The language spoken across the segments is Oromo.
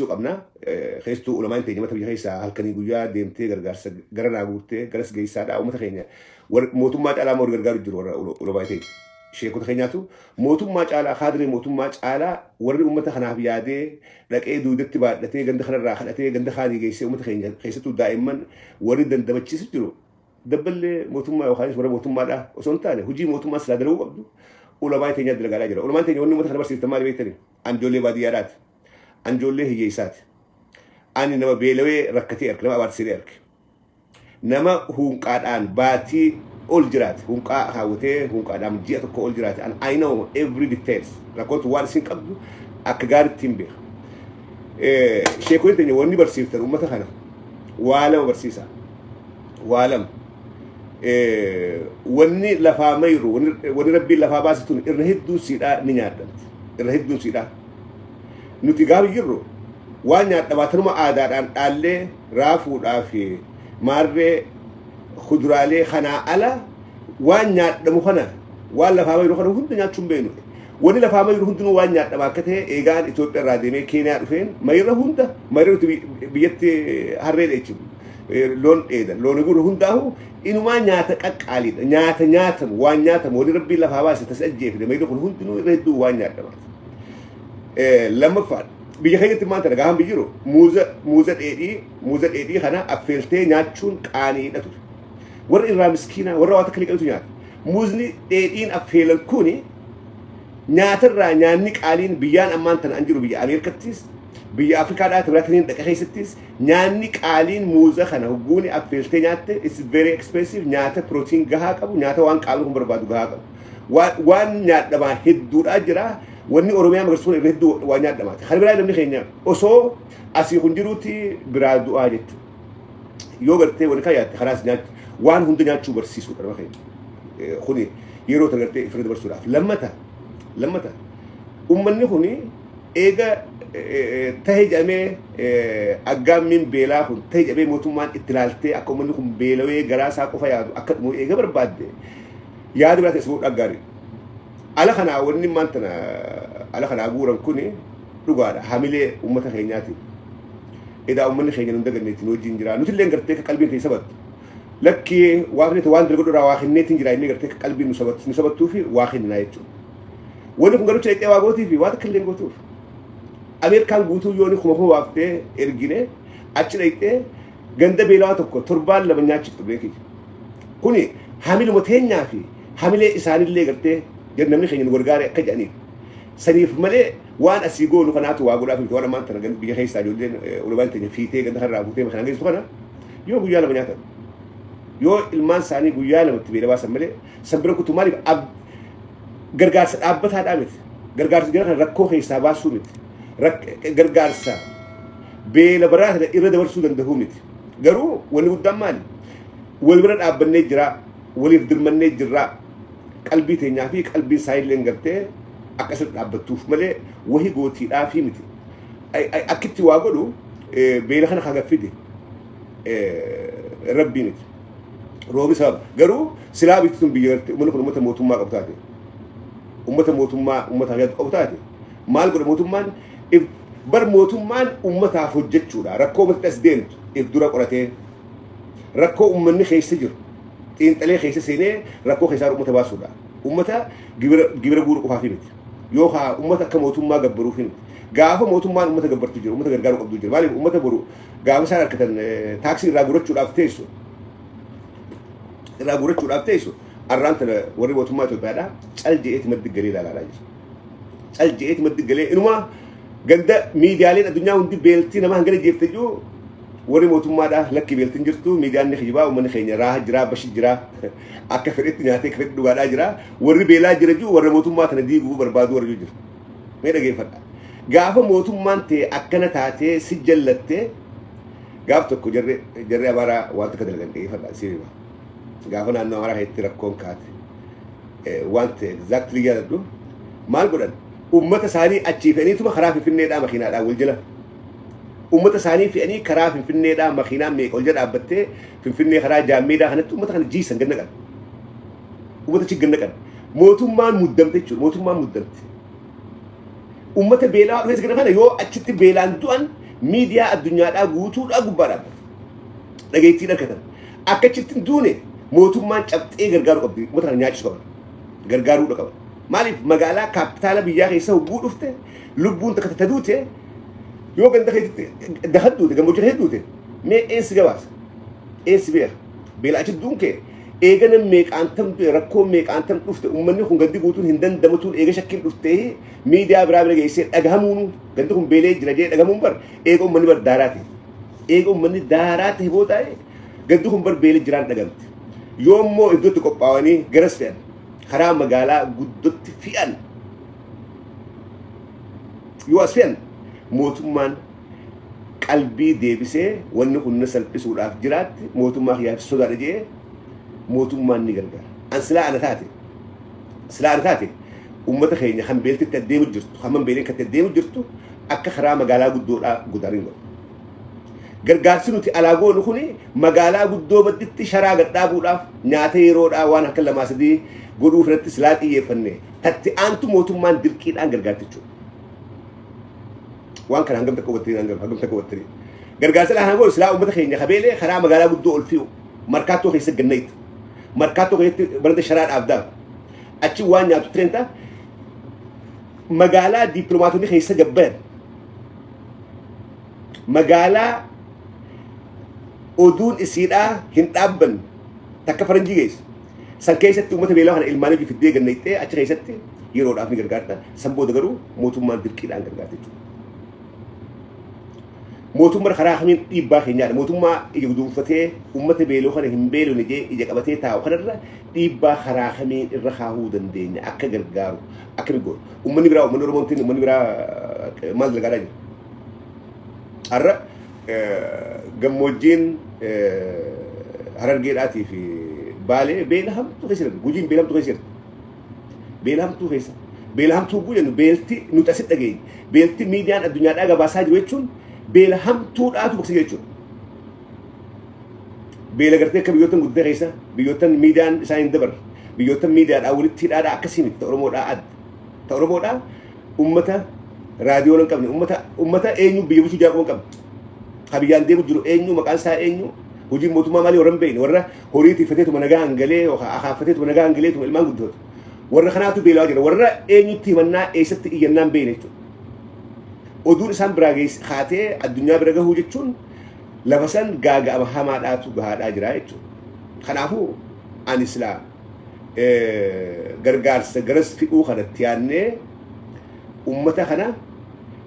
qabna keessattuu ulamaan ta'e mata biyya keessaa halkanii guyyaa deemtee gargaarsa gara naaguuttee garas geessaadha uummata keenya mootummaa caalaa moorii gargaaru jiru warra ulamaa ta'e sheekota keenyaatu mootummaa caalaa haadiree mootummaa caalaa warri uummata kanaaf yaadee dhaqee duudatti baadhatee ganda kanarraa kadhatee ganda kaanii geessee uummata keenya keessattuu daa'imman warri dandamachiisu jiru dabballee mootummaa yookaan warra mootummaadha osoo hin taane hojii mootummaa silaa dalaguu qabdu ulamaa ta'e dalagaalaa jira ulamaan ta'e wanni uummata kana barsiiftan maali beektani anjoollee baadiyyaadhaati. Anjoollee hiyyeessaati. Ani nama beelawee rakkatee arge, nama abaarsiisee arge. Nama hunqaadhaan baatii ol jiraate, hunqaa hawwatee hunqaadhaan ji'a tokko ol jiraate. And I know every details. Rakkootu waan isin qabdu akka gaariitti hin beeku. Sheekonni teenya wanni barsiiftan uummata kana waa lama barsiisa. Waa lama. Wanni lafaa mayru, wanni rabbiin lafaa baasituun irra hedduun siidhaa ni nyaadamti. Irra hedduun siidhaa. Nuti gaafa jirru waan nyaadhamaatanuma aadaadhaan dhaallee raafuudhaa fi maarree kuduraalee kanaa ala waan nyaadhamu kana waan lafaa mayru kana hunda nyaachuun beenu. Wanni lafaa mayru hundinuu waan nyaadhama akka ta'e eegaan Itoophiyaa irraa deemee Keeniyaa dhufeen mayra hunda mayra nuti biyyatti harree dheechisu loon dheedan loon guru hundaahu inumaa nyaata qaqqaaliidha nyaata nyaatamu waan nyaatamu wanni rabbiin lafaa baase tas ajjeefide mayra kun hundinuu irra hedduu waan nyaadhamaati. Lama faat biyya keenyatti maanta dhagahan bijiru muuza dheedhii kana affeeltee nyaachuun qaaniidha ture. Warra irraa miskiina warra waa takka liqatu nyaata. Muuzni dheedhiin affeelan kuni nyaatarraa nyaanni qaaliin biyyaan ammaan tana an jiru biyya Ameerikattis biyya Afrikaadhaa Tibiraataniin dhaqa keessattis nyaanni qaaliin muuza kana hogguuni affeeltee nyaatte it's very expensive nyaata pirootiin gahaa qabu nyaata waan qaamni kun barbaadu gahaa qabu waan nyaadhamaa hedduudhaa jira. Wanni Oromiyaa magarsuun irra hedduu waan nyaadhamaati. Kan biraa namni keenya osoo asii kun jiruuti biraa du'aa jechuudha. Yoo gartee wani kaayaatti kanaas nyaachuu waan hunda nyaachuu barsiisuudha nama keenya. Kuni yeroo tan gartee ifirra dabarsuudhaaf. Lammata uummanni kuni eega tahee jedhamee aggaammiin beelaa kun tahee jedhamee mootummaan itti ilaaltee akka uummanni kun beelawee garaa isaa qofa yaadu akka dhumu eega barbaadde yaada biraa ta'e fuudhaa gaarii. Ala kana wanni maantana ala kana guuran kuni dhugaadha hamilee uummata keenyaati. Edaa uummanni keenya nu daganneetiin wajjin jira. Nuti illee gartee qalbiin keessa sabattu. Lakkii waaqni waan dalga dura waa kenneetiin jira inni gartee qalbiin nu sabattuu fi waa kennaa jechuudha. Wanni kun galucha dhaqee waa gootii fi waa takka illee gootuuf. Ameerikaan guutuu yoo ni kuma waaftee ergine achi dhaqee ganda beelawaa tokko torbaan lama nyaachiftu beekii. Kuni hamiluma teenyaa fi hamilee isaanillee gartee namni keenya nu gargaare akka jedhaniif saniif malee waan asii goonu kanaatu waa godhaaf miti waan ammaan tana biyya keessaa ijoolleen ulamaan teenya fiitee ganda kanarraa fuutee makana geessu kana yoo guyyaa lama nyaatan yoo ilmaan isaanii guyyaa lamatti beela baasan malee sanbira kutu maaliif gargaarsa dhaabbataadhaa miti gargaarsa jira kana rakkoo keessaa baasuu miti gargaarsa beela baraata irra dabarsuu danda'uu miti garuu wanni guddaan maali wal bira dhaabbannee jira waliif dirmannee jirraa qalbii teenyaa fi qalbiin isaa illee gartee akkasitti dhaabbattuuf malee wahii gootiidhaa fi miti. Akkitti waa godhu beela kana hagaffide rabbii miti. Roobi sababa garuu silaa bittisuun biyya gartee uummanni kun uummata mootummaa qabu taate. Uummata mootummaa uummataaf yaadu qabu taate. Maal godha mootummaan bar mootummaan uummataaf hojjechuudha. Rakkoo uummata as deemtu if dura qoratee rakkoo uummanni keessa jiru. Xiinxalee keessa seenee rakkoo keessaa uummata baasuudha. Uummata gibira guuruu qofaaf miti. Yookaan uummata akka mootummaa gabbaruuf miti. Gaafa mootummaan uummata gabbartu jiru, uummata gargaaruu qabdu jiru. Maaliif uummata boru gaafa isaan harkatan taaksii irraa guurachuudhaaf teessu. Irraa guurachuudhaaf teessu. Arraan tana warri mootummaa Itoophiyaadhaa cal je'eeti maddi galee ilaalaa jira. Cal je'eeti maddi galee inuma ganda miidiyaaleen addunyaa hundi beeltii nama hangana jeeftee jiru warri mootummaadhaa lakki beeltiin jirtu miidiyaan ni kijibaa uummanni keenya raaha jiraa bashi jiraa akka fedhetti nyaatee akka fedhe dhugaadhaa jiraa warri beelaa jira jiru warra mootummaa tana diiguu barbaadu warra jiru mee dhageeffadha gaafa mootummaan ta'e akkana taatee si jallattee gaaf tokko jarree amaaraa waan takka dalagan dhageeffadha sirriba gaafa naannoo amaaraa keessatti rakkoon kaate wanta exactly yaadadhu maal godhan uummata isaanii achii fe'aniituma karaa finfinneedhaa makiinaadhaan wal jala ummata isaanii fe'anii karaa finfinneedhaa makiinaan meeqa ol jala dhaabbattee finfinnee karaa jaammeedhaa kanatti ummata kana jiisan ganna qan ummata chi ganna qan mootummaan muddamte jechuudha mootummaan muddamte ummata beelaa dhufes ganna kana yoo achitti beelaan du'an miidiyaa addunyaadhaa guutuudhaa gubbaa dhaabbata. Dhageettiin harkatan. Akkachittiin duune mootummaan cabxee gargaaruu qabdi. Uummata kana nyaachisuu qaba. Gargaaruudha qaba. Maaliif magaalaa kaapitaala biyyaa keessa hogguu dhufte lubbuun takka taduute yoo ganda keessatti dahadduute gammoojjii hedduute mee eensi gabaasa. Eensi beeka. Beela achi duunkee eegana meeqaantam rakkoo meeqaantam dhufte uummanni kun gandi guutuun hin dandamatuun eega shakkiin dhuftee miidiyaa biraa bira geessee dhagahamuun gandi kun beelee jira jee dhagahamuun bar eega uummanni bar daaraate. Eega uummanni daaraate boodaa'e gandi kun bar beelee jiraan dhagamte. Yoo immoo iddootti qophaa'anii garas fe'an karaa magaalaa guddootti fi'an yoo as fe'an mootummaan qalbii deebisee wanni kun salphisuudhaaf jiraatti mootummaa kiyyaaf sodaadha jee mootummaan ni gargaara. An silaa ana taate uummata keenya kan beeltitti adeemu jirtu hamman beeleen kan adeemu jirtu akka karaa magaalaa guddoodhaa gudariin godhu. Gargaarsi nuti alaagoon kuni magaalaa guddoo badditti sharaa gadhaabuudhaaf nyaata yeroodhaa waan akka lamaa sadii godhuu irratti silaa xiyyeeffanne tatti aantu mootummaan dirqiidhaan gargaarti jechuudha. Waan kana hangam takka hubattanii gargaarsa lahaan godhu silaa uummata keenya kabeelee karaa magaalaa guddoo ol fi'u markaattoo keessa gannayitti markaattoo keessatti barate sharaa dhaabdaaf achi waan nyaatu tireenta magaalaa dippiloomaatonni keessa gabbayan magaalaa oduun isiidhaa hin dhaabban takka faranjii geessa san keessatti uummata beelaa kana ilmaanii fiddee gannayittee achi keessatti yeroodhaaf ni gargaarta san booda garuu mootummaan dirqiidhaan gargaarti jechuudha. Mootummaan karaa kamiin dhiibbaa keenyaadha. Mootummaa ija guduunfatee uummata beeloo kana hin beelone jee ija qabatee taa'u kanarra dhiibbaa karaa kamiin irra kaahuu dandeenya akka gargaaru akka migoon. Uummanni biraa uummanni Oromootiin uummanni biraa maal dalagaadhaa jira. Har'a gammoojjiin Harargeedhaatii fi Baalee beela hamtuu keessa jirti. Gujiin beela hamtuu keessa jirti. Beela hamtuu keessa. Beela hamtuu jennu beelti nuti asitti dhageenya. Beelti miidiyaan addunyaadhaa gabaasaa jiru jechuun beela hamtuudhaatu boqsa jechuudha. Beela gartee akka biyyoottan guddaa keessa biyyoottan miidiyaan isaa hin dabarre biyyoottan miidiyaadhaa walitti hidhaadhaa akkasii miti ta'u Oromoodhaa adda. Ta'u Oromoodhaa uummata raadiyoo hin qabne uummata eenyu biyya bulchuu jaaqoo hin qabne. Ha biyyaan deemu jiru eenyu maqaan isaa eenyu hojii mootummaa maalii warra hin beekne warra horii tiifateetuma nagaa hangalee yookaan akaaffateetuma nagaa hangaleetuma ilmaan guddoota. Warra kanaatu beelaa jira warra eenyutti himannaa eessatti iyyannaan beekne jechuudha. Oduun isaan biraa kaatee addunyaa bira gahuu jechuun lafa san gaaga'ama hamaadhaatu gahaadhaa jira jechuudha. Kanaafuu ani silaa gargaarsa garas fi'uu kanatti yaannee uummata kana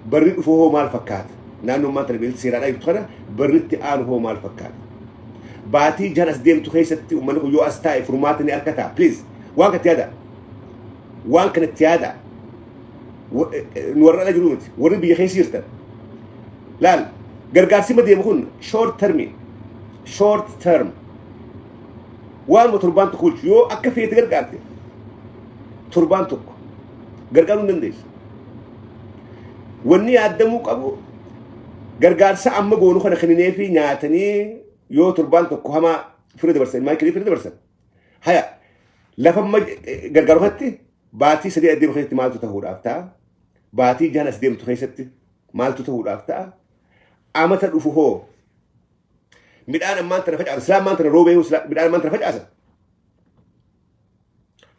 barri dhufu hoo maal fakkaata? Naannummaan tana beelti seeraadhaa jirtu kana barri itti aanu hoo maal fakkaata? Baatii jahan as deemtu keessatti uummanni kun yoo as taa'e furmaata ni harkataa. Please waan kanatti yaada. Waan kanatti yaada. نورنا جرومتي ورد بيجي خيسيرته لا gargaarsi ma deemu kun short term waan turbaan tokko yoo akka feete gargaarte turbaan tokko gargaaruu dandeessa wanni yaadamuu qabu gargaarsa amma goonu kana kaninee fi nyaatanii yoo turbaan tokko hama firee dabarsan maayikilii firee dabarsan haya lafa gargaaruufatti baatii sadii adeemu keessatti maaltu ta'uudhaaf ta'a baatii jahanas deemtu keessatti maaltu ta'uudhaaf ta'a amata dhufu hoo midhaan ammaan tana facaasan silaa ammaan tana roobee midhaan ammaan tana facaasan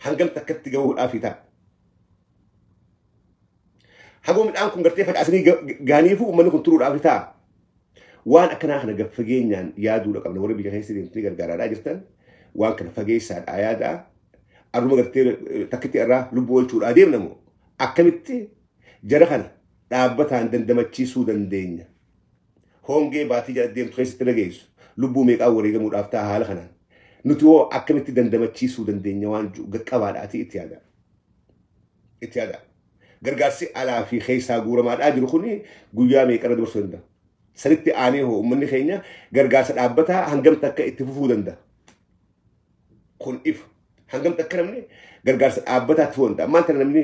hangam takkatti gahuudhaaf ta'a hagoo midhaan kun gartee facaasanii gaaniifu uummanni kun turuudhaaf ta'a waan akkanaa kana gad fageenyaan yaaduudha qabna warri biyya keessa deemtanii gargaaraadhaa jirtan waan kana fageessaadhaa yaadaa arruma gartee takkitti irraa lubbuu oolchuudhaa deemnamu akkamitti jara kana dhaabbataan dandamachiisuu dandeenya hongee baatii jala deemtu keessatti dhageessu lubbuu meeqaa wareegamuudhaaf ta'a haala kanaan nuti hoo akkamitti dandamachiisuu dandeenya waan qabaadhaati itti yaada gargaarsi alaa fi keessaa guuramaadhaa jiru kuni guyyaa meeqarra dabarsuu danda'a sanitti aanee hoo uummanni keenya gargaarsa dhaabbataa hangam takka itti fufuu danda'a kun ifa hangam takka namni gargaarsa dhaabbataatti fufuu danda'a ammaan tana namni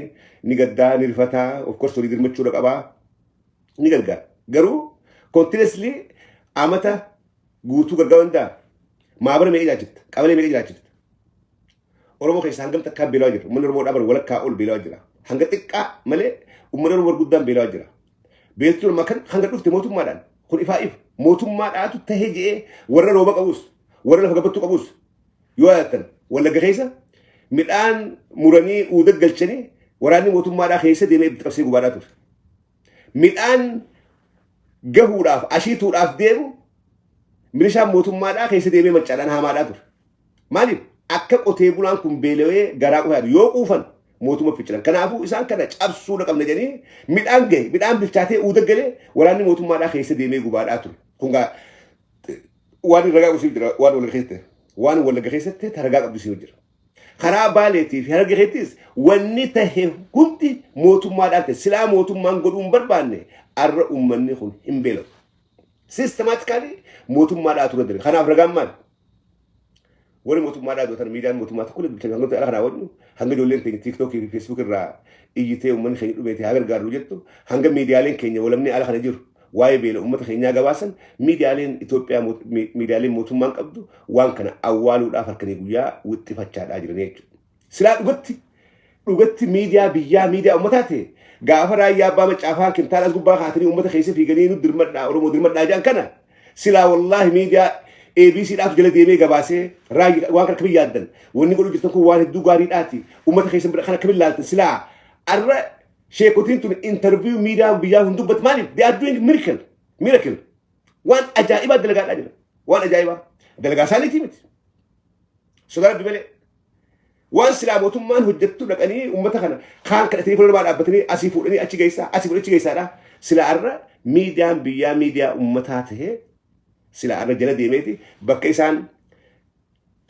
ni gaddaa ni rifataa of course horii dirmachuudha qabaa ni gargaara garuu continuously amata guutuu gargaaruu danda'a maabara meeqa jiraachifta qabalee meeqa jiraachifta Oromoo keessa hangam takka beelaa jira uummanni Oromoo dhaaban walakkaa ol beelaa jira hanga xiqqaa malee uummanni Oromoo guddaan beelaa jira beeltuun makan hanga dhufte mootummaadhaan kun ifaa mootummaadhaatu tahee je'ee warra rooba qabus warra lafa gabattuu qabus yoo yaadatan wallagga keessa midhaan muranii uuda galchanii waraanni mootummaadhaa keessa deemee itti qabsee gubaadhaa ture. Midhaan gahuudhaaf ashiituudhaaf deemu milishaan mootummaadhaa keessa deemee mancaadhaan hamaadhaa ture. Maaliif akka qotee bulaan kun beelawee garaa qofaadha yoo quufan mootummaa ficcilan. Kanaafuu isaan kana cabsuu qabna jedhanii midhaan gahe midhaan bilchaatee uuda galee waraanni mootummaadhaa keessa deemee gubaadhaa ture. Kun waan ragaa qabsiif jira waan wallagga keessatti ragaa qabsiif jira. Karaa baaleetii fi harga keettis wanni tahe hundi mootummaadhaan ta'e silaa mootummaan godhuun barbaanne arra uummanni kun hin beelamu. Sistemaatikaalii mootummaadhaa ture diri. Kanaaf ragaan maali? Warri mootummaadhaa dootan miidiyaan mootummaa tokko bilchan hanga ta'e ala kanaa wadhu hanga ijoolleen keenya tiiktookii fi feesbuuk irraa iyyitee uummanni keenya dhumeeti haa gargaaru jettu hanga miidiyaaleen keenya walamni ala kana jiru waa'ee beela uummata keenyaa gabaasan miidiyaaleen Itoophiyaa miidiyaaleen mootummaan qabdu waan kana awwaaluudhaaf harkanii guyyaa wixxifachaadhaa jiran jechuudha. Silaa dhugatti miidiyaa biyyaa miidiyaa uummataa ta'e gaafa raayyaa abbaa macaafaa kintaalaas gubbaa kaatanii uummata keessa fiiganii nu dirmadhaa Oromoo dirmadhaa jedhan kana silaa wallaahi miidiyaa ABCdhaaf jala deemee gabaasee raayyaa waan kana kamin yaaddan wanni godhu jirtan kun waan hedduu gaariidhaati uummata keessa kana kamin laaltan silaa arra sheekotiin tun interview miidiyaa biyyaa hundubbat maaliif they are doing miracle waan ajaa'ibaa dalagaadhaa jira waan ajaa'ibaa dalagaa isaaniitii miti sodaa rabbi malee waan silaa mootummaan hojjettu dhaqanii uummata kana kaan kadhatanii fuuldura dhaabbatanii asii fuudhanii achi geessaadha silaa arra miidiyaan biyyaa miidiyaa uummataa tahee silaa arra jala deemeeti bakka isaan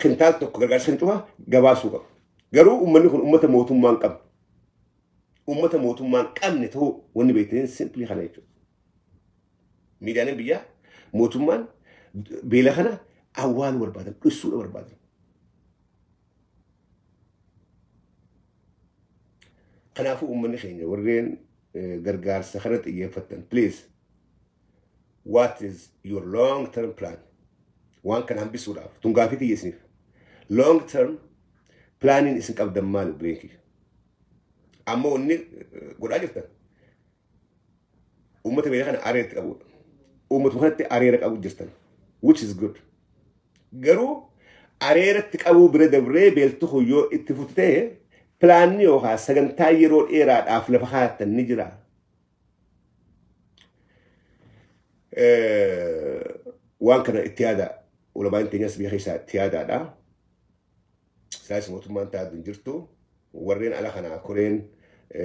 kintaal tokko gargaarsa kan cufa gabaasuu qabu garuu uummanni kun uummata mootummaan qabu. Ummata mootummaan qabne ta'uu wanni beektan simpli kana jechuudha. Miidiyaaleen biyyaa mootummaan beela kana awwaaluu barbaadan dhussuudha barbaadan. Kanaafuu uummanni keenya warreen gargaarsa kana xiyyeeffatan please what is your long term plan? Waan kana hambisuudhaaf tun gaafii xiyyeessiniif long term planning isin qabdan maali breekii? Amma wanni godhaa jirtan uummata beela kana areetti qabudha. Uummata kanatti areera qabu jirtan which is good. Garuu areeratti qabuu bira dabree beeltu hoyyoo itti futtee pilaanni yookaan sagantaa yeroo dheeraadhaaf lafa kaa'atan ni jira. Waan kana itti yaada ulamaan teenyas biyya keessaa itti yaadaadha. Saayis mootummaan taa'aa jirtu warreen ala kanaa koreen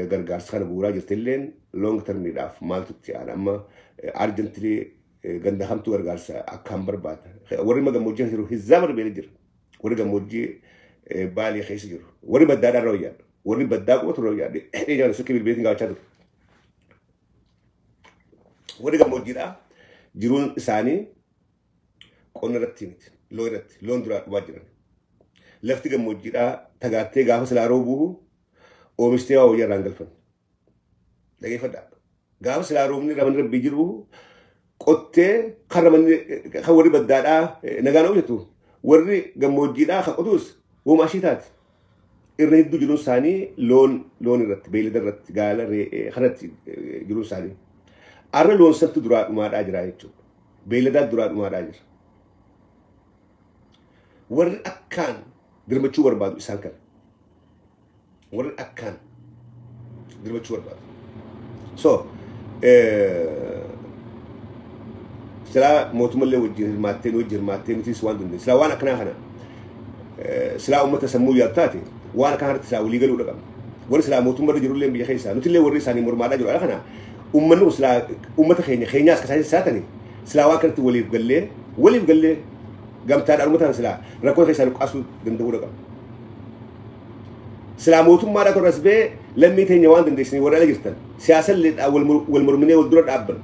gargaarsa kana bu'uuraa jirtilleen long termiidhaaf maaltu itti yaada amma argentilii ganda hamtuu gargaarsa akkaan barbaada. Warri gammoojjii jiru hizzaa barbeela jira. Warri gammoojjii baalii keessa jiru. Warri baddaadhaa irra hojjaadha. Warri baddaa qubatu irra hojjaadha. Ejaan sukkii bilbeetiin gaafachaa ture. Warri gammoojjiidhaa jiruun isaanii qonna irratti miti. Loon irratti loon duraa dhubaa jiran. Lafti gammoojjiidhaa tagaattee gaafa silaa roobuu oomishtee waa hojii irraan galfan. Dhageeffadhaa. Gaafa silaa roobni raman rabbii jiru qottee kan warri baddaadhaa nagaan hojjetu warri gammoojjiidhaa kan qotus uumaa ishii taati. Irra hedduu jiruun isaanii loon irratti beeylada irratti gaala re'ee kanatti jiruun isaanii. Arra loon santu duraa dhumaadhaa jira jechuudha. Beeyladaa duraa dhumaadhaa jira. Warri akkaan dirmachuu barbaadu isaan kana. Warri akkaan dirmachuu barbaadu. So silaa mootummallee wajjin hirmaattee nutis waan dandeenye. Silaa waan akkanaa kana silaa uummata sammuu yaadu taate waan akkaan harti silaa walii galuu dhaqama. Warri silaa mootummarra jirullee biyya keessaa nutillee warri isaanii mormaadhaa jiru. Ala kana uummanni silaa uummata keenyaas akka isaan saatanii silaa waan kanatti waliif gallee gamtaadhaan uummataan silaa rakkoo keessaa luqqaasuu danda'uu dhaqama. Silaa mootummaadhaa torras bee lammii teenya waan dandeessanii warra ala jirtan siyaasalleedhaa wal morminee wal dura dhaabbannu.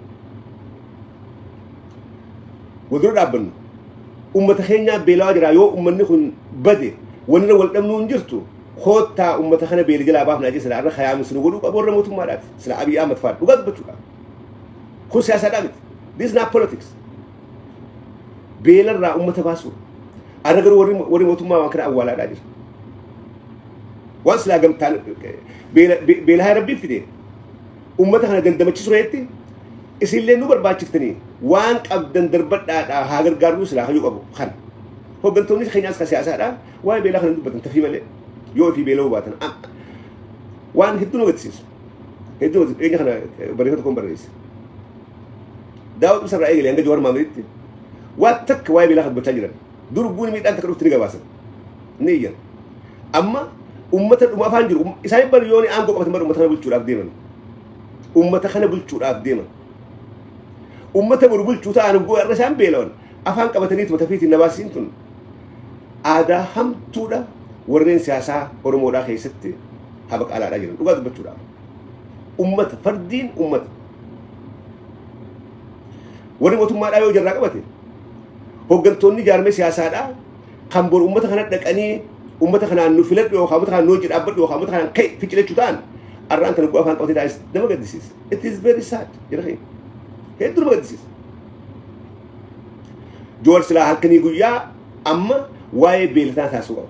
Wal dura dhaabbannu. Uummata keenyaa beelawaa jira yoo uummanni kun bade wanirra wal dhabnuu hin jirtu koottaa uummata kana beela jalaa baafnaa jee silaa irra khayaamu sinu godhuu qabu warra mootummaadhaati. Silaa Abiy Ahmed fa'aa dhugaa dubbachuudha. Kun siyaasaadhaa miti. This is not politics. Beelarraa uummata baasuu. Arra garuu warri mootummaa waan kana awwaalaadhaa jira. Waan silaa gamtaan beela haa rabbii fide uummata kana dandamachiisu reetti isillee nu barbaachiftanii waan qabdan darbadhaadhaa haa gargaaruu silaa hayyuu qabu kan hooggantoonni keenyaas ka siyaasaadha waa'ee beelaa kana dubbatan tafii malee yoo fi beelaa baatan waan hedduu nu agarsiisu hedduu eenyu kana barreeffatu kun barreesse daawwatu sarraa eegalee hanga Jawaar Maamiritti waan takka waa'ee beelaa kana dubbachaa jiran durbuun miidhaan takka dhufti ni gabaasan ni iyyan amma ummata dhuma afaan jiru isaan bari yooni aangoo qabatan bari ummata kana bulchuudhaaf deeman ummata kana bulchuudhaaf deeman ummata bari bulchuu ta'an goo irra isaan beelawan afaan qabataniitu mata fiitiin nabaasiin tun aadaa hamtuudha warreen siyaasaa Oromoodhaa keessatti habaqaalaadhaa jiran dhugaa dubbachuudhaaf ummata fardiin ummata warri mootummaadhaa yoo jarraa qabate hooggantoonni jaarmee siyaasaadhaa kan bor ummata kana dhaqanii ummata kanaan nu filadhu yookaan ummata kanaan nu hojii dhaabbadhu yookaan ummata kanaan ka'e ficcilechuu ta'an arraan kana afaan qabatee taa'is nama gaddisiisa. It is very sad jedhanii hedduu nama gaddisiisa. Jawaar silaa halkanii guyyaa amma waa'ee beelataa taasisuu qaba.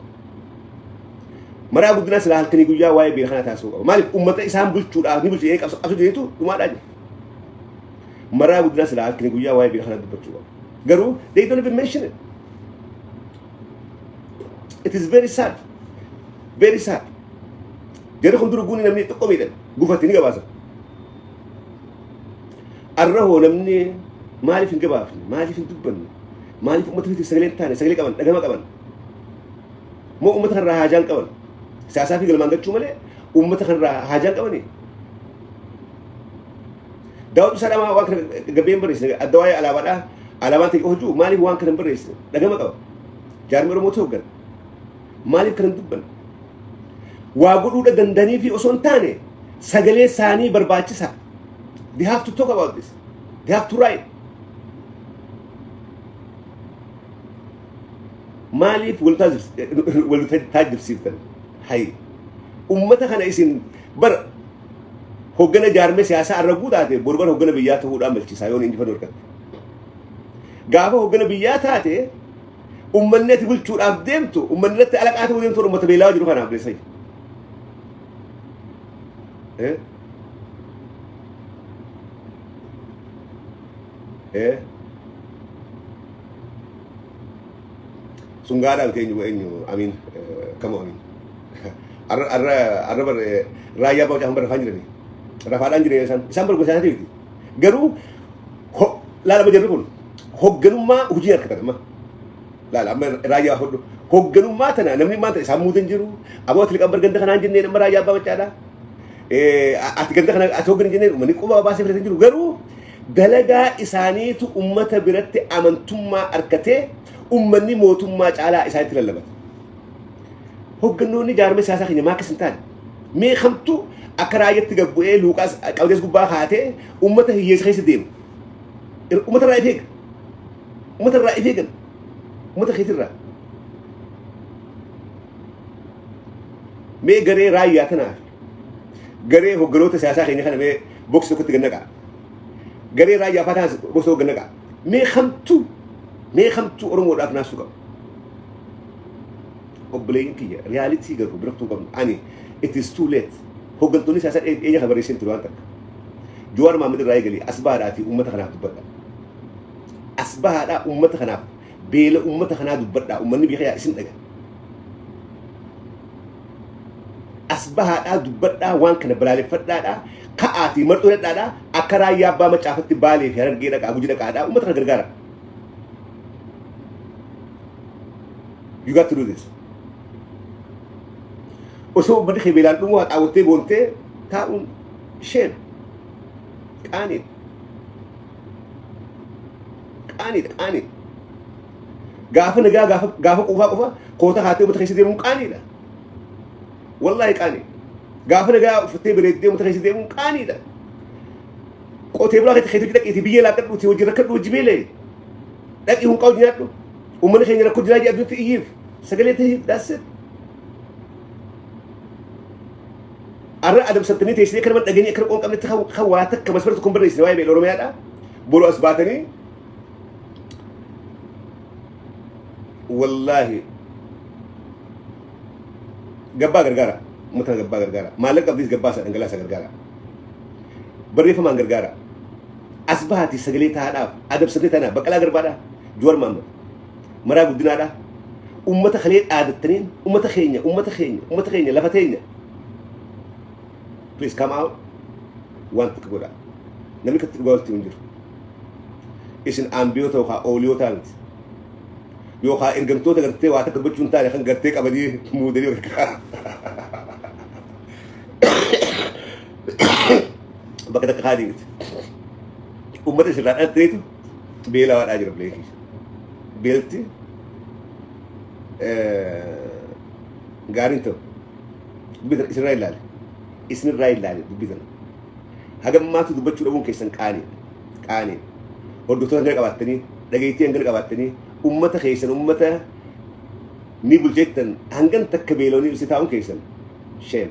Maraa guddinaa silaa halkanii guyyaa waa'ee beelataa taasisuu qaba. Maaliif ummata isaan bulchuudhaaf ni bulchee qabsu jedhetu dhumaadhaa jira. Maraa guddinaa silaa halkanii guyyaa waa'ee beelataa dubbachuu qaba. Garuu they don't even mention it. It is very sad. Very sad. Jadi kun duru guni namni tokko miidhan gufatti ni gabaasa. Arrahoo namni maaliif hin gabaafne maaliif hin dubbanne maaliif ummata fiitiif sagalee taane sagalee qaban dhagama qaban moo ummata kanarraa haajaan qaban siyaasaa fi galmaan gachuu malee ummata kanarraa haajaan qabani. Daawwatu sadhamaa waan kana gabbeen barreessine adda waa'ee alaabaadhaa alaabaan ta'e hojuu maaliif waan kana hin barreessine dhagama qaba jaarmee Oromooti hooggan maaliif kana hin dubbanne waa godhuudha dandanii fi osoo hin taane sagalee isaanii barbaachisa. They have to talk about this. They have to write. Maaliif waltaa jirsiiftan hay ummata kana isin bar hoggana jaarmee siyaasaa arraguu taate borbar hoggana biyyaa ta'uudhaan malchiisaa yoon injifan horkatte gaafa hoggana biyyaa taate ummanni ati bulchuudhaaf deemtu ummanni irratti alaqaa ta'uu deemtu ummata beelaa jiru kanaaf deessay Sunggaadhaan eenyu amin kama amin arra bar raayyaa ba'u jaahan barrafaan jirani rafaadhaan jirani isaan bargosaa ta'eeti garuu laalama jirri kun hoogganummaa hojii harkatan amma laala amma raayyaa hodhu hoogganummaa tana namni maanta isaan muudan jiru abooti liqaan barganda kanaan jenneen amma raayyaa abbaa bachaadha ati ganda kana ati hooggan jenneen uummanni quba baasee fudhatan jiru garuu dalagaa isaaniitu ummata biratti amantummaa arkatee ummanni mootummaa caalaa isaanitti lallabata. Hooggannoonni jaarmee siyaasaa keenya maa akkas hin taane mee kamtu akka raayyaatti gabbu'ee Luuqaas qabdees gubbaa kaatee ummata hiyyeessa keessa deemu. Ummata irraa ifeega. Ummata irraa ifeegan. Ummata keetirraa. Mee garee raayyaa tanaaf garee hoogganoota siyaasaa keenya kana mee boksii tokkotti gannaqa. Garee raayyaa fataas boksii tokko gannaqa. Mee kamtu Oromoodhaaf naasuu qaba. Obboleeyyin kiyya reyaalitii garuu biratti hin qabnu ani it is too late. Hooggantoonni siyaasaa eenyu kan barreessan ture waan takka. Jawaar Maammed irraa eegalee as bahaadhaatii uummata kanaaf dubbadha. As bahaadhaa uummata kanaaf beela uummata kanaa dubbadhaa uummanni biyya yaa isin dhaga. As bahaadhaa dubbadhaa waan kana balaaleffadhaadhaa ka'aatii marxoo dhadhaadhaa akka raayyaa abbaa macaafatti baalee fi harargee dhaqaa guji dhaqaadhaa uummata kana gargaara. You got to do this. Osoo uummanni kee beelaan dhumu haxaawwattee boontee taa'uun isheen qaaniidha. Qaaniidha. Gaafa nagaa gaafa quufaa qofa koota haatee uummata keessa deemuun qaaniidha. Wallaahi qaanii. Gaafa nagaa uffattee bareeddee uummata keessa deemuun qaaniidha. Qotee bulaa keessa hojii dhaqiitii biyyee laaqadhuutii hojii rakkadhu hojii beelee dhaqii hunqaa hojii nyaadhu. Uummanni keenya rakkoo jiraa jedhu addunyaatti iyyiif sagalee ta'eef daasset. Arra adamsattanii teessee kan nama dhaganii akka qoon qabnetti kan waa takka masfara tokko hin barreessine waa'ee beela Oromiyaadha. Boroo as baatanii wallaahi gabbaa gargaara. Uummata gabbaa gargaara. Maallaqa qabdiis gabbaa isaa dhangalaasaa gargaara. Barreeffamaan gargaara. asbaati sagalee taadhaaf adabsatee tana Baqqalaa Garbaadha Jawaar Mohaammed Maraa Guddinaadha ummata kalee dhaadattaniin ummata keenya lafa teenya please come out waan takka godha namni katti dhugaa walitti hin jiru isin ambiyoota yookaan ooliyoota miti yookaan ergamtoota gartee waa takka dubbachuu hin taane kan gartee qabanii muudanii bakka takka kaadii miti ummata isirraa dhalatteetu beelaa waadhaa jira bileekii beelti gaariin ta'u dubbitan isinirraa ilaale dubbitan hagammaatu dubbachuu dhabuun keessan qaanii hordoftoota hangana qabaattanii dhageettii hangana qabaattanii ummata keessan ummata ni bulcheettan hangan takka beelonii dhusi taa'uun keessan sheen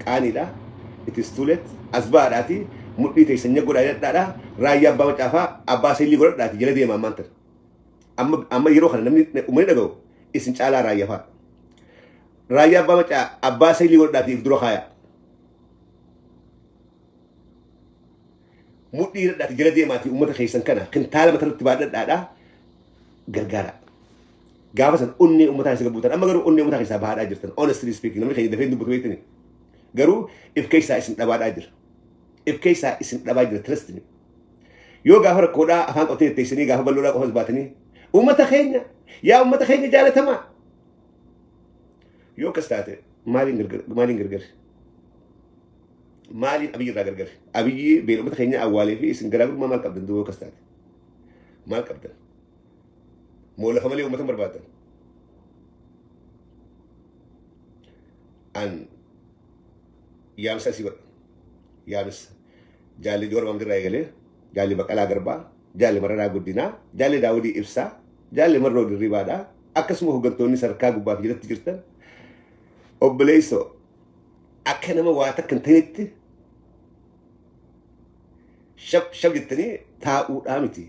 qaaniidha it is too late asbaadhaati mudhii teessan nyaggoodhaa jedhaadha raayyaa abbaa macaafaa abbaa seellii godhadhaati jala deema ammaan tan amma yeroo kana namni uummanni dhaga'u isin caalaa raayyaa abbaa macaa abbaa seellii godhadhaati if dura kaaya mudhii jedhaadhaati jala deemaati uummata keessan kana kintaala matarratti baadhadhaadha gargaara gaafa san onnee uummataa isa gabuutan amma garuu onnee uummataa keessaa baadhaa jirtan honestly speaking namni keenya dafee dubbatu beektani garuu if keessaa isin dhabaadhaa jira trust me yoo gaafa rakkoodhaa afaan qotee teessanii gaafa balloodhaa qofas baatanii ummata keenya jaalatamaa yoo kas taate maaliin gargar maaliin abiyyi irraa gargar abiyyi beela ummata keenya awwaalee fi isin garaagarummaa maal qabdan yoo kas taate maal qabdan moo lafa malee ummata barbaadan an yaamsa si godha yaamsa jaalli Jawaar Mohaammed irraa eegalee jaalli Baqqalaa Garbaa jaalli Mararaa Guddinaa jaalli Daawudii Ibsaa jaalli Marroo Dirribaadhaa akkasuma hooggantoonni sadarkaa gubbaa fi jalatti jirtan obboleessoo akka nama waa takka hin ta'initti shab jettanii taa'uudhaa miti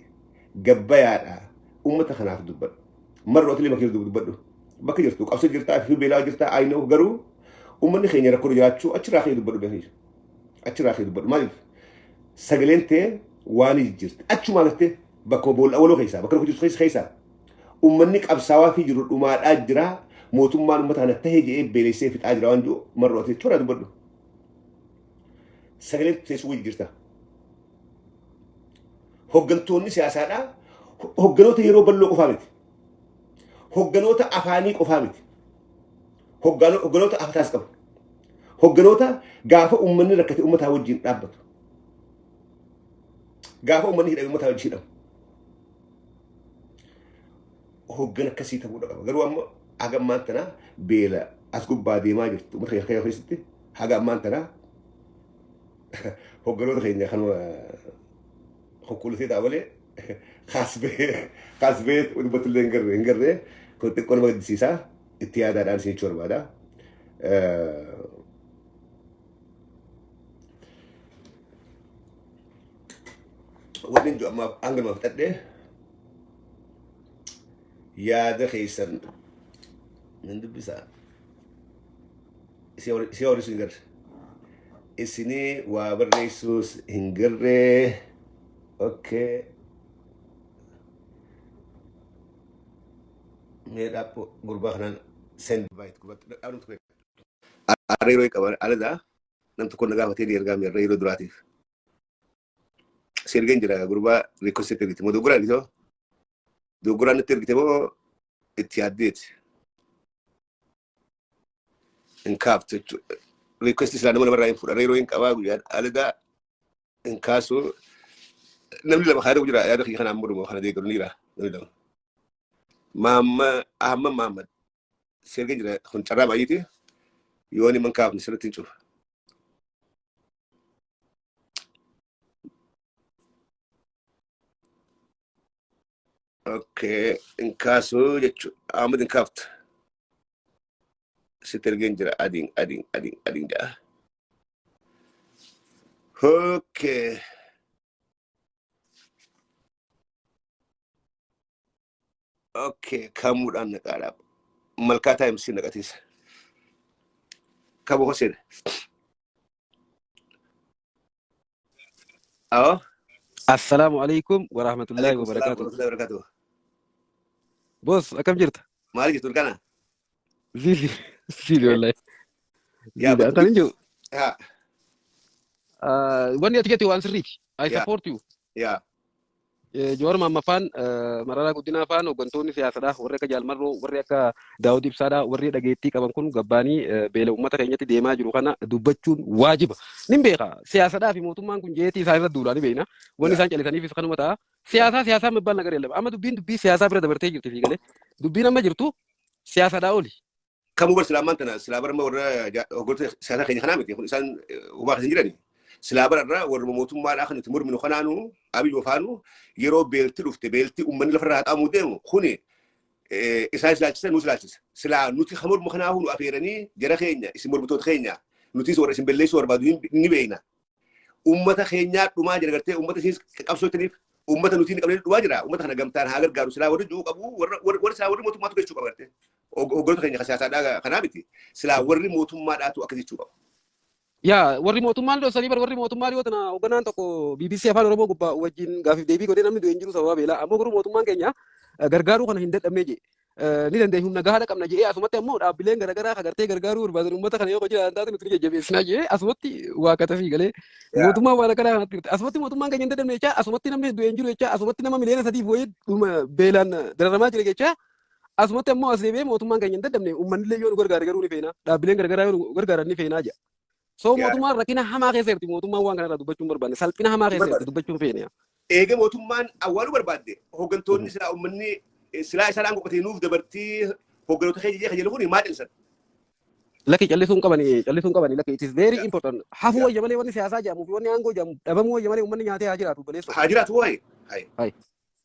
gabbayaadhaa ummata kanaaf dubbadhu marrootilee makeef dubbadhu bakka jirtu qabsoo jirtaa fi beelaa jirtaa aynoo garuu ummanni keenya rakkoo jiraachuu achirraa kee dubbadhu maaliif sagaleen ta'e waan jirti achumaa gartee bakka boolla waloo keessaa bakka hojii keessaa ummanni qabsaawaa fi jiru dhumaadhaa jira mootummaan ummata kana tahee jedhee beelessee fixaa jira waan jiru marrooti chora dubbadhu sagaleen teessuu wajji jirta hooggantoonni siyaasaadhaa hogganoota yeroo balloo qofaa miti hogganoota afaanii qofaa miti hogganoota afataas qabu hogganoota gaafa ummanni rakkate ummataa wajjin dhaabbatu gaafa ummanni hidhame ummataa wajjin hidhamu hoggan akkasii ta'uu qaba garuu amma haga ammaan tana beela as gubbaa deemaa jirtu ummata keenya keessatti haga ammaan tana hogganoota keenya kanuma hokkulatee daabalee kaasbee dubbatullee hin garree kun xiqqoo nama gaddisiisaa itti yaadaadhaan isin jechuu barbaada. Wanni jiru amma hanga fixadhee yaada keessan nan dubbisaa si horisu hin garre isinii waa barreessuus hin garree okay. Meedhaaf gurbaa kanaan send invite gurbaa yeroo qaban aladaa nam tokko na gaafatee ni ergaa miirra yeroo duraatiif si ergeen jira gurbaa request ergite moo dogoraa ergite dogoraan nutti ergite moo itti yaaddeeti hin kaaftu request isla nama namarraa hin fudhara yeroo hin qabaa guyyaa aladaa hin kaasuu namni lama haadha jira yaada kiyya kanaan muduma kana deeggaru ni jira namni lama Ahmad Muhammad serga jira kun carraa baay'eeti yoo ni man kaafni sirriitti hin cufa okay in kaasu jechuudha Ahmad in kaaftu si tergen jira adin jaa okay okay kamuudhaan naqaadhaaf malkaataa himsiin naqatiisa kabu Hoseen اه السلام عليكم ورحمة الله عليكم السلام وبركاته. ورحمه الله وبركاته. بص كم جرت؟ مالك تركنا زيزي زيزي والله. يا زيزي أنت بدو نينجو. يا when you get to answer it, I يا support you. يا Jawar mama fan, marara guddina fan, hooggantoonni siyaasadhaa warri akka Jaalmarroo, warri akka Daawud Ibsaadhaa, warri dhageettii qaban kun gabbaanii beela uummata keenyatti deemaa jiru kana dubbachuun waajiba. Nin beeka siyaasadhaa fi mootummaan kun jeetii isaa irra duulaa ni beekna. Wanni يا isaan callisaniifis kanuma ta'a. يا Siyaasaa mibbaan nagar jedhama. Amma dubbii siyaasaa bira dabartee jirti fi galee dubbiin amma jirtu siyaasadhaa oli. كم هو سلام أنتنا سلام ما ورا قلت سنة خيني خنامتي يقول إنسان وما خنجرني سلام برا ورا موتوم ما أخن تمر من خنانو أبي وفانو يرو بيلتي لفت بيلتي ومن الفرات أمودهم خوني إساس لاجس نوس لاجس سلا نوتي خمر مخناه وأخيرني جرا خينيا اسم مربوط خينيا نوتي صور اسم بللي صور بعدين نبينا أمة خينيا وما جرعتي أمة سيس كابسو تنيف أمة نوتي قبل واجرا أمة خنا قمتان هاجر قارو سلا ورا جو أبو ورا سلا ورا موتوم ما تقول شو قبرته وقلت خينيا خساسة دا خنابتي سلا ورا موتوم ما داتو أكيد شو Yaa warri mootummaan dosanii bar warri mootummaa yoo tana hoogganaan tokko BBC Afaan Oromoo gubbaa wajjin gaafiif deebii godhee namni du'e hin jiru sababa beelaa ammoo garuu mootummaan keenya gargaaruu kana hin dadhabnee jee ni dandeenye humna gahaadha qabna jee asumatti ammoo dhaabbileen garaagaraa kagartee gargaaruu barbaadan uummata kana yoo jira taate nuti jajjabeessinaa jee asumatti waaqata fi galee mootummaan waan akkanaa kanatti jirti asumatti mootummaan keenya hin dadhabne jechaa asumatti namni du'e hin jiru jechaa asumatti nama miliyoona sadiif wayii beelaan dararamaa jira jechaa asumatti ammoo as deebi'ee mootummaan keenya hin dadhabne uummanni yoo nu gargaare garuu ni feena dhaabbileen garaagaraa yoo nu gargaaran ni feenaa jaa. So يا mootummaan rakkina hamaa keessa jirti mootummaan waan kanarraa dubbachuun barbaanne salphina hamaa keessa jirti dubbachuun feene. eega mootummaan awwaaluu barbaadde hooggantoonni silaa uummanni silaa isaan aangoo qoteenuuf dabartii hoogganoota keenya jedhu kun maal jedhan Lakki callisuun qabani lakki it is very important. Hafuu wayya malee wanni siyaasaa jedhamu fi wanni aangoo jedhamu dhabamuu wayya malee uummanni nyaatee haa jiraatu baleessu. haa jiraatu waa'ee Hai.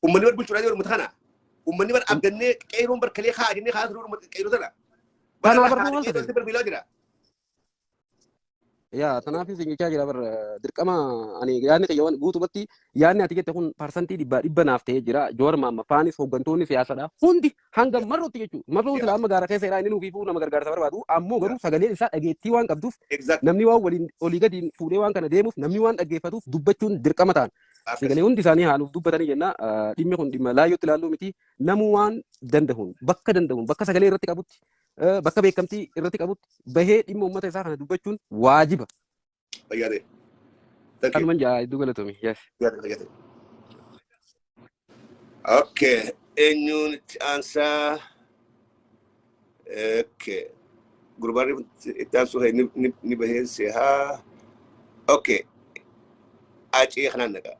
uummanni bar bulchuudhaa jiru kana uummanni bar abdannee qeeroon bar kalee haa jennee haa turuu qeeroo sana Kanaaf bara barnuu haa maal ta'e? qeeroo bar biilaa jira Yaa tanaafis jechaa jira bar dirqama ani yaadni xiyyaawwan guutumatti yaadni ati jette kun parsantii dhibba naaf ta'ee jira. Joor maamma faanis hooggantoonni siyaasadhaa hundi hanga marrootti jechuudha. Marroo sila amma gaara keessa inni nuufiifuu nama gargaarsa barbaadu ammoo garuu sagaleen isaa dhageettii waan qabduuf namni waan waliin olii gadi fuudhee waan kana deemuuf namni waan dhaggeeffatuuf dubbachuun dirqama ta'an. Sagalee hundi isaanii haaluuf dubbatanii jenna dhimmi kun dhimma laayyootti ilaalluu miti namuu waan danda'uun bakka sagalee irratti qabutti bakka beekamtii irratti qabutti bahee dhimma uummata isaa kana dubbachuun waajiba. fayyaade Kanuman jaa iddoo galatoomi. Yes. fayyade okay eenyuun itti aansaa okay gurbaarri itti aansuu ni baheense haa okay acee kanaan nagaa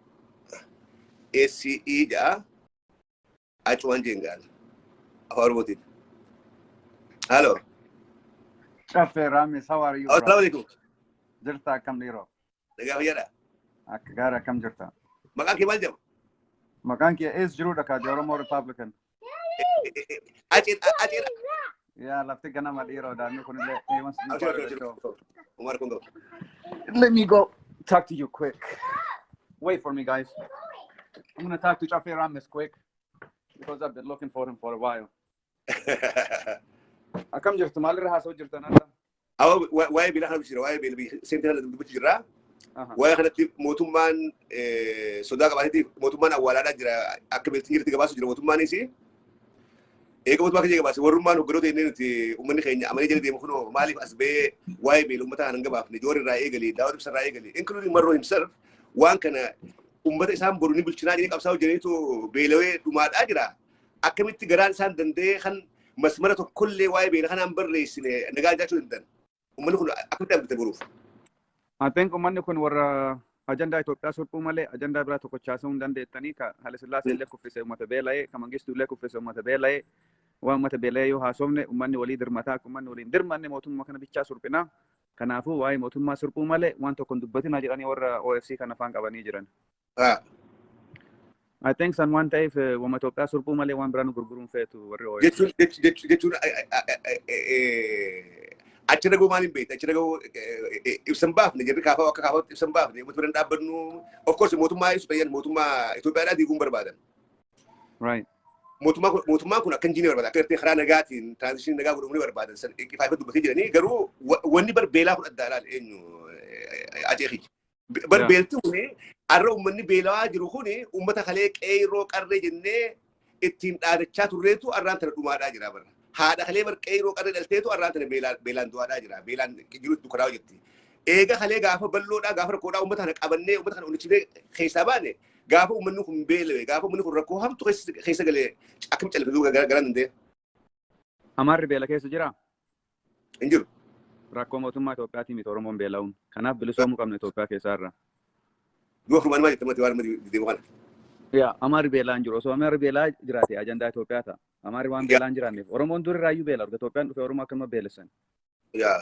ACE jaa acuwan jengaan afaan oromootiin hello Cafe Ramis, how are you? assalamu alaikum Jirta kam liro. nagaa fayyaadha Akka gara kam jirta. maqaan kee maal jedhama Maqaan kee is jiru dhaka Oromo Republican. acee Yeah, lafti ganama dhiro daanni kun illee he wants to be part of the show. Umar Kongo Let me go talk to you quick. Wait for me, guys. I'm gonna talk to Cafe Ramis quick because I've been looking for him for a while. Akam jirta maalirra haasoo jirta nalla. awa waa'ee beelaa kana jira waa'ee beelaa seentii kana dubbachu jirra waa'ee kanatti mootummaan sodaa qabaateetiif mootummaan awwaalaadhaa jira akka beeltiin jirti gabaasu jira mootummaanis eega mootummaa keenya gabaase warrummaan hogganoota inni nuti uummanni keenya amanee jala deemu kunoo maaliif as ba'ee waa'ee beela uummata kana hin gabaafne joori irraa eegalee daawwatu ibsa irraa eegalee including marroo himself waan kana uummata isaan boru ni bulchinaa jedhee qabsaa'u jedheetu beelawee dhumaadhaa jira akkamitti garaan isaan danda'ee kan masmara tokkollee waa'ee beela kanaan barreessine nagaa jechuu dandan uummanni kun akkamitti abdate boruuf. I think uummanni kun warra ajandaa Itoophiyaa sulphuu malee ajandaa biraa tokko chaasuu hin dandeettanii ka Haile Sillaasee illee kuffisee uummata beela'ee ka Mangistuu illee kuffisee uummata beela'ee waan uummata beela'ee yoo haasofne uummanni walii dirmataa akka uummanni waliin dirmanne mootummaa kana bichaa sulphinaa. Kanaafuu waa'ee mootummaa sulphuu malee waan tokko hin dubbatinaa jedhanii warra OFC kan afaan qabanii jiran. I think san waan ta'eef waan Itoophiyaa sulphuu malee waan biraan gurguruun feetu warri OFC. jechuun achi dhagoo maaliin beekta achi dhagoo ibsan baafne jirri kaafaa akka kaafaatti ibsan baafne uummata biraan dhaabbannu of course mootummaa ibsu fayyan mootummaa Itoophiyaadhaa diiguun barbaadan. Right. Mootummaan kun akka injiinii barbaadan akka gartee karaa nagaatiin tiraanzishinii nagaa godhamu ni barbaadan san qifaafatti dubbatee jiranii garuu wanni bar beelaa kun adda alaal eenyu acee bar Yeah. beelti kuni arra ummanni beelawaa jiru kuni ummata kalee qeeroo qarree jennee ittiin dhaadachaa turreetu arraan tana dhumaadhaa jira barra. Haadha kalee bar qeeroo qarree dhalteetu arraan tana beelaan du'aadhaa jira. Beelaan jirutti dukkanaa hojjetti. Eega kalee gaafa balloodhaa gaafa rakkoodhaa ummata kana qabannee ummata kana onnachifnee keessaa baane gaafa ummanni kun beelawe gaafa ummanni kun rakkoo hamtu keessa galee akkam callisuu garan danda'e. Amaarri beela keessa jira. Hin jiru. Rakkoo mootummaa Itoophiyaatiin miti Oromoon beela'uun. Kanaaf bilisoomuu qabna Itoophiyaa keessaa irra. Yoo furmaan maal jettee waan deemu kana. Yaa amaarri beelaa hin jiru. Osoo amaarri beelaa jiraate ajandaa Itoophiyaa ta'a. Amaarri waan beelaa hin jiraanneef Oromoon dur irraayyuu beela. Itoophiyaan dhufee Oromoo akkama beelessan. Yaa.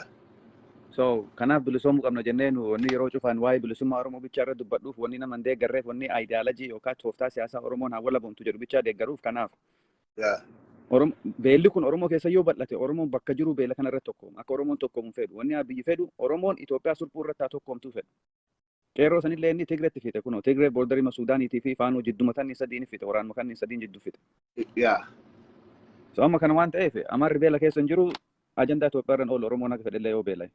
So kanaaf bilisoomuu qabna jennee nu wanni yeroo cufaan waa'ee bilisummaa Oromoo bichaa irra dubbadhuuf wanni nama hin deeggarreef wanni aayidiyaalajii yookaan tooftaa siyaasaa Oromoon hawwala boontu jedhu bichaa deeggaruuf kanaaf. Yaa. Beelli kun Oromoo keessa yoo bal'ate Oromoon bakka jiru beela kana irratti tokkoomu. Akka Oromoon tokkoomu fedhu. Wanni abiyyi fedhu Oromoon Itoophiyaa sulphuu irratti haa tokkoomtuu fedhu. Qeerroo sanillee inni Tigreetti fite kunoo Tigree boordarima Suudaaniitii fi faanuu jidduma tanni sadiin fite waraanuma kanni sadiin jidduu fite. Yaa. So amma kana waan ta'eef amaarri beela keessa hin jiru ajandaa Itoophiyaa irraan oolu Oromoon akka fedhellee yoo beela'e.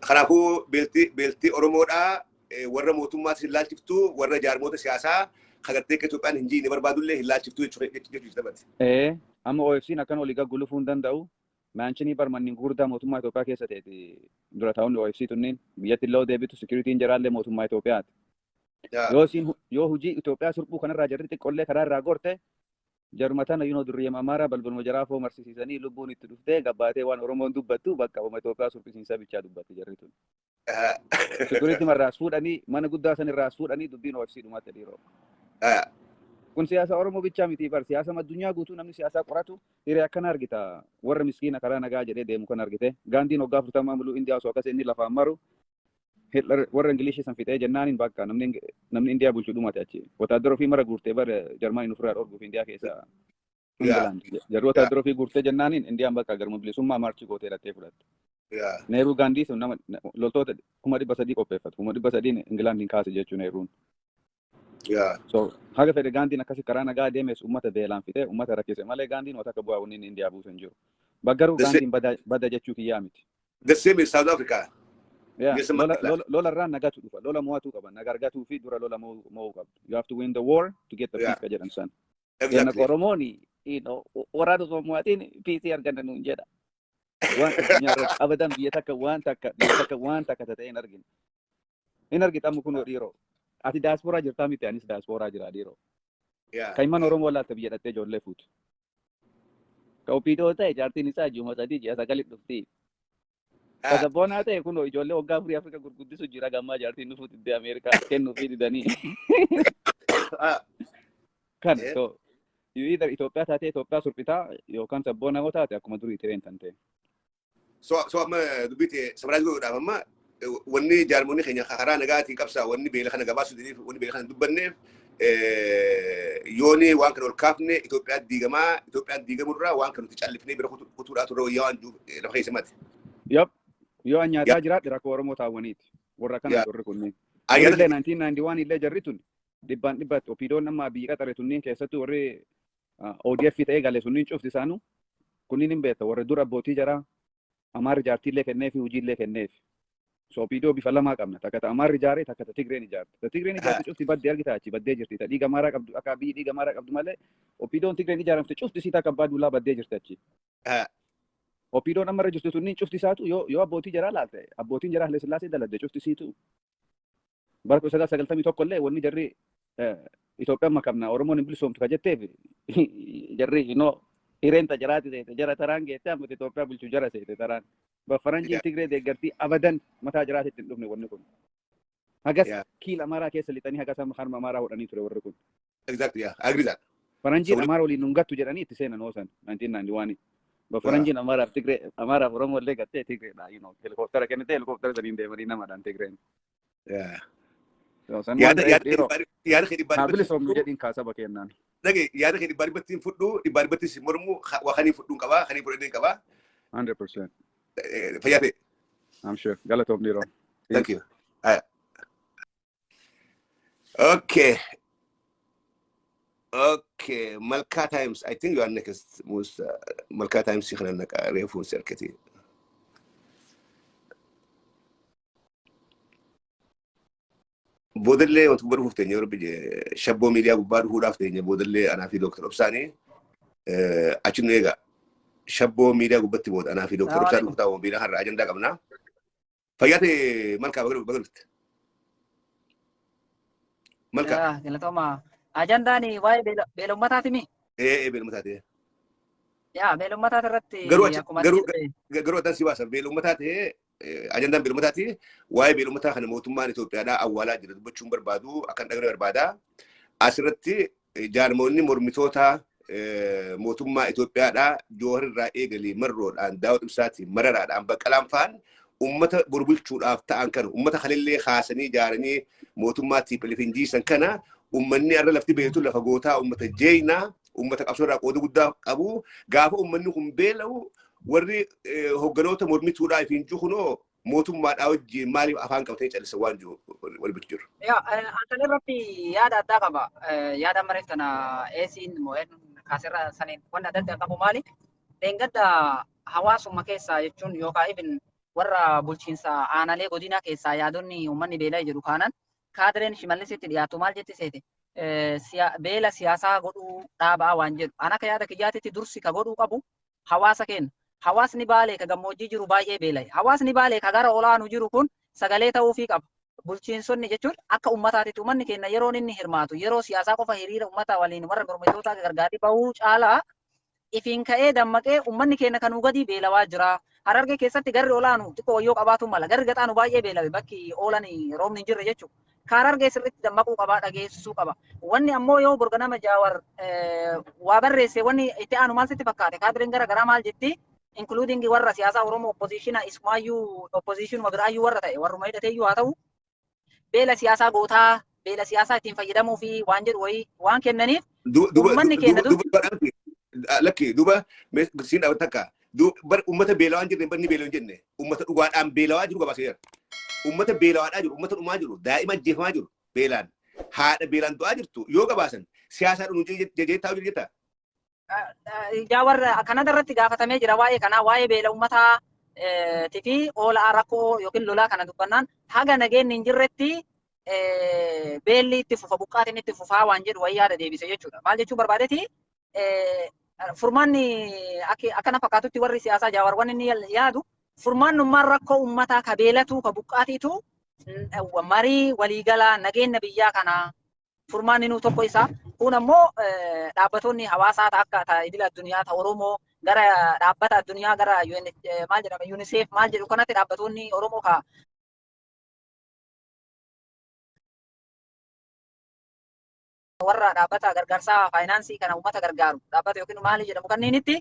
Kanaafuu beeltii Oromoodhaa warra mootummaas hin laalchiftuu warra jaarmoota siyaasaa kagartee akka Itoophiyaan hin jiine barbaadullee hin laalchiftuu jechuudha. Amma OFC'n akkan olii gaggu lufuu hin danda'u. Maanchinii barmanni gurguddaa mootummaa Itoophiyaa keessa ta'eeti dura ta'uun OFC tunniin biyyatti illee deebitu sikiriitiin jiraallee mootummaa Itoophiyaati. Yoo hojii Itoophiyaa sulphuu kanarraa jarri xiqqollee karaa irraa gorte jaruma tana durriyyama amaaraa balbaluma jaraa foo marsisiisanii lubbuun itti dhuftee gabbaatee waan Oromoon dubbattu bakka uma Itoophiyaa sulphisiinsa bichaa dubbatti jarri tun. Sikiriitii marraas fuudhanii mana guddaa san irraas fuudhanii dubbiin OFC dhumatti dhiiroo. Kun siyaasa Oromoo bichaa miti bar siyaasa addunyaa guutuu namni siyaasaa qoratu hiree akkana argita warra miskiina karaa nagaa jedhee deemu kan argite gaandiin waggaa 40 muluu Indiyaa osoo akkas inni lafaan maru Hitler warra Ingilishii san fixee jennaaniin bakka namni Indiyaa bulchuu dhumate achi wataaddaroo fi mara guurtee bar Jarmaanii nufirraa dhorguuf Indiyaa keessa England jarri wataaddaroo fi guurtee jennaaniin Indiyaan bakka garma bilisummaa maarchii gootee dhattee fudhatte. Neeruu gaandii sun nama loltoota 300 qopheeffatu 300 Ingilaandiin kaase jechuun Neeruun. So haga fedhe gaandiin akkasi karaa nagaa deemes uummata beelaan fite uummata rakkise malee gaandiin wata akka bu'aa waniin Indiyaa buusan jiru. Baggaruu gaandiin bada jechuu kiyyaa miti. The same in South Africa. Lola irraan nagatu dhufa. Lola mo'atuu qaban. Naga argatuu fi dura lola mo'uu qabdu. You have to win the war to get the peace ka jedhan san. Exactly. Oromooni waraana osoo mo'atiin peace arganna nuun jedha. Waan addunyaa abadan biyya takka waan takka ta'e hin argine. Hin argitamu kunoo dhiiroo. Ati diaspora jirtaa miti anis diaspora jira dhiiroo. Kaiman Oromoo laatte biyya dhattee ijoollee fuutu. Ka opiidoo ta'e jaartiin isaa ji'uma sadii ji'a sagalit dhufti. Ka sabboonaa ta'e kunoo ijoollee waggaa afurii Afrika gurguddisu jira gammaa jaartiin dhufuutti iddee Ameerikaa kennuufii didanii. Kan so either Itoophiyaa taatee Itoophiyaa sulphitaa yookaan sabboonaa yoo taate akkuma durii tireen tan ta'e. So amma dubbite sabraa godhuudhaaf amma wanni jaarmonni keenya karaa nagaatiin qabsaa wanni beela kana gabaasuu diriif wanni beela kana dubbanneef yooni waan kana ol kaafne Itoophiyaan diigamurraa waan kana nuti callifnee bira kutuudhaa turre wayyaa waan lafa keessa mati. Yoo anyaataa jiraate rakkoo Oromoo taawwaniiti. Warra kana warri kunniin. Illee 1991 illee jarri tun dhibbaan dhibbatti opiidoon amma biyyi qaxare tunniin keessattuu warri ODF ta'ee galee sunniin cufti isaanu kunniin hin beekta warri dura abbootii jaraa amaarri jaartiillee kennee fi hojiillee kenneef. So opiidoo bifa lamaa qabna. Takka ta amaarri ijaaree takka ta Tigreen ijaarte. Ta Tigreen ijaarte cufti baddee argita achi baddee jirti. Ta dhiiga maaraa qabdu akka biyyi dhiiga maaraa qabdu malee opiidoon Tigreen ijaaramte cufti isii takka abbaa duulaa baddee jirti achi. Opiidoon amma irra jirtu tunniin cufti isaatu yoo abbootii jaraa laalte abbootiin jaraa Haile Sillaasee daladde cufti isiitu. Bara 1991 illee wanni jarri Itoophiyaan makamna Oromoon hin bilisoomtu ka jetteef jarri hireen ta jaraati seete jara taraan geette amma Itoophiyaa bulchuu jara seete taraan. Faranjiin Tigree deeggartii abadan mataa jiraatitti hin dhufne wanni kun. Hagas kiil Amaaraa keessa lixanii hagas harma Amaaraa hodhanii ture warri kun. Exactly, yeah. I agree that. Faranjiin Amaaraa waliin nungattu jedhanii itti seenan oosan 1991. Faranjiin Amaaraaf Tigree Amaaraaf Oromoo illee gattee Tigreedha. Helikooftara kennitee helikooftara saniin deemanii namadhaan Tigreen. Yaada kee dhibbaa bilisoomnu jedhiin kaasaba kennaan. Dhage yaada kee dhibbaa dhibbattiin fudhu dhibbaa dhibbattis mormuu waa kanii fudhuun qabaa kanii fudhadheen qabaa. 100%. Fayyate. I'm sure. Galatoomni yeroo. Thank you. Okay. Okay. Malkaa Times. I think you are next. Most Malkaa Times kana naqa reefu sirkati. بودلة وتكبر فوفتين يا رب شابو ميديا ببار هو رافتين بودلة أنا في دكتور أبساني أشنو إيجا شابو ميديا قبتي بود أنا في دكتور السلام أبسان عليكم. وفتاو بينا هر أجندا قبنا فياتي مالكا بقولت مالكا كلا توما أجنداني واي بيلومتا تمي إيه بالمتاتي يا بيلومتا ترتي قروا يا كوماتي قروا قروا تنسي واسا بالمتاتي أجندا بالمتاتي واي بالمتا خن موتمان إثيوبيا دا أولا جرد بتشوم بربادو أكن دغري بربادا أسرتي جارموني مرميتوتا موتما إثيوبيا دا جوهر الرأي قلي مرود عن داود مساتي مرر عن بكلام فان أمة بربل شو أفتح عن كانوا أمة خليل خاصني جارني موتما تيب اللي فينجي سن كنا أمني أرى لفتي بيتو لفجوتها أمة جينا أمة أبصر أقود قد أبو قاف أمني هم بيلو وري هجنوتا مرميتو راي فينجو خنو موتما أوجي مالي أفان كوتيج على سوانجو والبتجر يا أنت ربي يا دا دعابا يا دا مريتنا إيسين موين كاسرة سنين وانا دا كابو مالي دينغدا حواس مكيسا يجون يوكا إبن warra bulchiinsa aanaalee godina keessaa yaadonni uummanni beelaa jiru kaanan kaadireen shimallisetti dhiyaatu maal jetti seete beela siyaasaa godhuu dhaabaa waan jedhu an akka yaada kiyyaatitti dursi ka godhuu qabu hawaasa keenya hawaasni baalee ka gammoojjii jiru baay'ee beela'e hawaasni baalee ka gara olaanuu jiru kun sagalee ta'uufii qaba bulchiinsonni jechuun akka uummataatitti uummanni keenya yeroo inni hirmaatu yeroo siyaasaa qofa hiriira uummataa waliin warra mormitootaa gargaarii bahuu caalaa ifiin ka'ee dammaqee uummanni keenya kanuu gadi beelawaa jira. Harargee keessatti garri olaanu xiqqoo wayyoo qabaatu mala garri gaxaanu baay'ee beelawe bakki oolan roobni hin jirre jechuudha. Harargee sirriitti dammaquu qabaa dhageessisuu qaba. Wanni ammoo yoo borga nama jaawar waa barreesse wanni itti aanu maal sitti fakkaate kaadireen gara garaa maal jetti including warra siyaasaa Oromoo opposition ismaayyuu opposition mabiraayyuu warra ta'e warruma hidhateeyyuu haa ta'u beela siyaasaa gootaa beela siyaasaa ittiin fayyadamuu fi waan jedhu wayii waan kennaniif uummanni keenya لكن دوبا سين أو تكا دو بر أمة بيلوان جرين برني بيلوان جنة أمة أقوال أم بيلوان جرو كباسير أمة بيلوان أجر أمة أمة جرو دائما جيفما جرو بيلان هذا بيلان تو أجر تو يوغا باسن سياسة نوجي جي تاو جيتا جاور كنا درت جافة تمي جرواي كنا واي بيلا أمة تفي أول أراكو يمكن لولا كنا دبنان حاجة نجين نجرتي بيلي تفوفا بقات نتفوفا وانجر ويا ده بيسوي جودا مال جتشو بربادتي furmaanni akkana fakkaatutti warri siyaasaa jaawarwan inni yaadu furmaannummaan rakkoo uummataa ka beelatu ka buqqaatiitu marii waliigalaa nageenya biyyaa kana furmaanni nu tokko isa kun ammoo dhaabbatonni hawaasaa akka idil addunyaa ta Oromoo gara dhaabbata addunyaa gara maal jedhama UNICEF maal jedhu kanatti dhaabbatonni Oromoo ka warra dhaabbata gargaarsaa faayinaansii kana uummata gargaaru dhaabbata yookiin maali jedhamu kanneenitti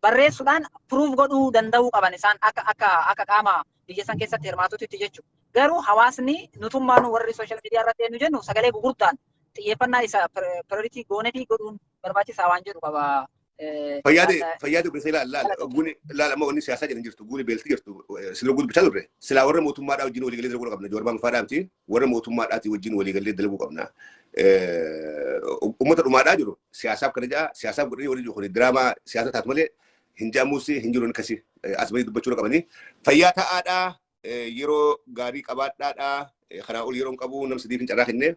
barreessuudhaan proof godhuu danda'uu qaban isaan akka qaama biyya san keessatti hirmaatutti jechuudha. Garuu hawaasni nutummaan warri sooshaal miidiyaa irratti eenyu jennu sagalee gurguddaan xiyyeeffannaa isa priority goonetii godhuun barbaachisaa waan jedhu qaba. Fayyaade bilisee laala amma wanni siyaasaa jedhan jirtu guuni beelti jirtu sila guutu bichaa turre silaa warra mootummaadhaa wajjin waliigalee dalaguu qabna joorbaan faadhaamti warra mootummaadhaati wajjin waliigalee dalaguu qabna. Ummata dhumaadhaa jiru siyaasaaf kana jaa siyaasaaf godhanii waliin jiru diraamaa siyaasa taatu malee hin jaamuusi hin jiru akkasii asbanii dubbachuu qabanii fayyaa ta'aadhaa yeroo gaarii qabaadhaadhaa karaa ol yeroo qabu nam sadiif hin carraa kennee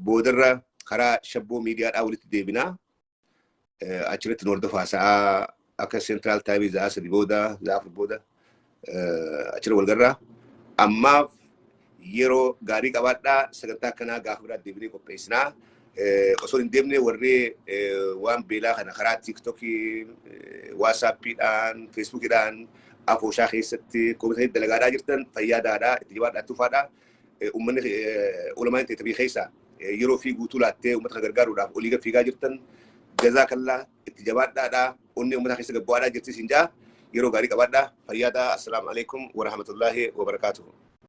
boodarra karaa shabboo miidiyaadhaa walitti deebinaa. Achirratti hordofaa sa'aa akka seentiraal taayimii za'aa sadii booda za'aa afur booda achirra wal garraa ammaaf yeroo gaarii qabaadhaa sagantaa akkanaa gaafa biraa deebinee qopheessinaa osoo hin deemne warri waan beelaa kana karaa tiiktokii waasaappiidhaan feesbuukiidhaan afooshaa keessatti koomitaanii dalagaadhaa jirtan fayyaadaadhaa itti jabaadhaa tufaadhaa uummanni ulamaan ta'e tabii keessaa yeroo fi guutuu laattee uummata gargaaruudhaaf olii gad fiigaa jirtan جزاك الله اتجابات دا أني أمتها خيسة قبوانا جرتي سنجا يرو غاري قبادا فيادا السلام عليكم ورحمة الله وبركاته